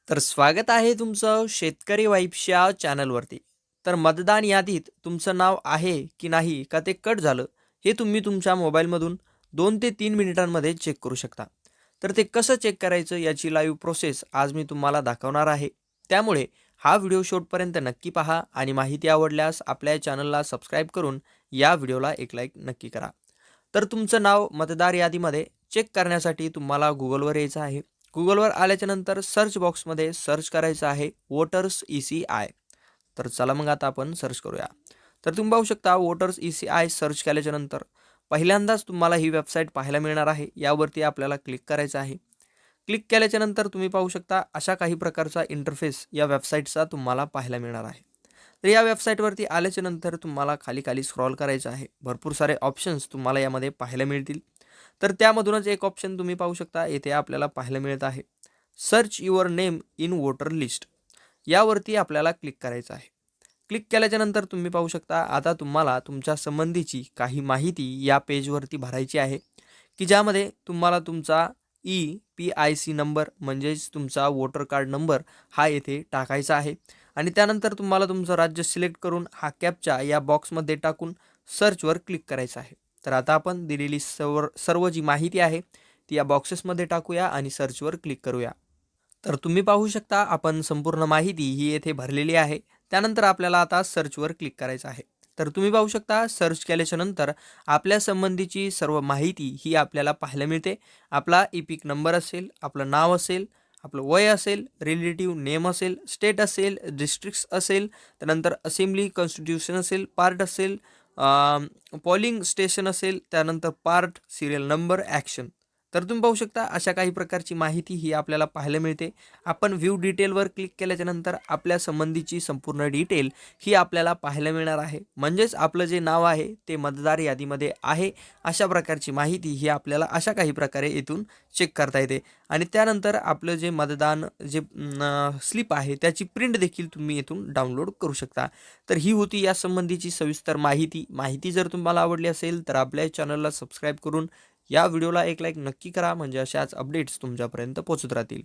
तर स्वागत आहे तुमचं शेतकरी वाईब्सच्या चॅनलवरती. तर मतदान यादीत तुमचं नाव आहे की नाही का ते कट झालं, हे तुम्ही तुमच्या मोबाईलमधून 2 ते 3 मिनिटांमध्ये चेक करू शकता. तर ते कसं चेक करायचं याची लाईव्ह प्रोसेस आज मी तुम्हाला दाखवणार आहे. त्यामुळे हा व्हिडिओ शेवटपर्यंत नक्की पहा आणि माहिती आवडल्यास आपल्या चॅनलला सबस्क्राईब करून या व्हिडिओला एक लाईक नक्की करा. तर तुमचं नाव मतदार यादीमध्ये चेक करण्यासाठी तुम्हाला Googleवर यायचं आहे. Googleवर आल्याच्या नंतर सर्च बॉक्समध्ये सर्च करायचं आहे वोटर्स ECI. तर चला मग आता आपण सर्च करूया. तर तुम्ही पाहू शकता वोटर्स ECI सर्च केल्याच्या नंतर पहिल्यांदाच तुम्हाला ही वेबसाईट पाहायला मिळणार आहे. यावरती आपल्याला क्लिक करायचं आहे. क्लिक केल्याच्या नंतर तुम्ही पाहू शकता अशा काही प्रकारचा इंटरफेस या वेबसाईटचा तुम्हाला पाहायला मिळणार आहे. तर या वेबसाईटवरती आल्याच्या नंतर तुम्हाला खाली खाली स्क्रॉल करायचं आहे. भरपूर सारे ऑप्शन्स तुम्हाला यामध्ये पाहायला मिळतील. तर त्यामधूनच एक ऑप्शन तुम्ही पाहू शकता येथे आपल्याला पाहायला मिळत आहे. Search your name in voter list. यावरती आपल्याला क्लिक करायचं आहे. क्लिक केल्याच्या नंतर तुम्ही पाहू शकता आता तुम्हाला तुमच्या संबंधीची काही माहिती या पेजवरती भरायची आहे, की ज्यामध्ये तुम्हाला तुमचा EPIC नंबर म्हणजेच तुमचा वोटर कार्ड नंबर हा येथे टाकायचा आहे आणि त्यानंतर तुम्हाला तुमचं राज्य सिलेक्ट करून हा कॅप्चा या बॉक्समध्ये टाकून सर्चवर क्लिक करायचं आहे. तर आता आपण दिलेली सर्व जी माहिती आहे ती या बॉक्सेसमध्ये टाकूया आणि सर्चवर क्लिक करूया. तर तुम्ही पाहू शकता आपण संपूर्ण माहिती ही येथे भरलेली आहे. त्यानंतर आपल्याला आता सर्चवर क्लिक करायचं आहे. तर तुम्ही पाहू शकता सर्च केल्याच्या नंतर आपल्या संबंधीची सर्व माहिती ही आपल्याला पाहायला मिळते. आपला इपिक नंबर असेल, आपलं नाव असेल, आपलं वय असेल, रिलेटिव्ह नेम असेल, स्टेट असेल, डिस्ट्रिक्ट्स असेल, त्यानंतर असेंब्ली कॉन्स्टिट्यूशन असेल, पार्ट असेल, पॉलिंग स्टेशन असेल, त्यानंतर पार्ट, सिरियल नंबर, ॲक्शन. तर तुम्ही पाहू शकता अशा काही प्रकारची माहिती ही आपल्याला पाहायला मिळते. आपण व्ह्यू डिटेलवर क्लिक केल्याच्या नंतर आपल्या संबंधीची संपूर्ण डिटेल ही आपल्याला पाहायला मिळणार आहे. म्हणजेच आपलं जे नाव आहे ते मतदार यादीमध्ये आहे अशा प्रकारची माहिती ही आपल्याला अशा काही प्रकारे इथून चेक करता येते. आणि त्यानंतर आपलं जे मतदान जे स्लिप आहे त्याची प्रिंट देखील तुम्ही इथून डाउनलोड करू शकता. तर ही होती यासंबंधीची सविस्तर माहिती. माहिती जर तुम्हाला आवडली असेल तर आपल्या चॅनलला सबस्क्राईब करून या व्हिडिओला एक लाईक नक्की करा म्हणजे अशाच अपडेट्स तुमच्यापर्यंत पोहोचत राहतील.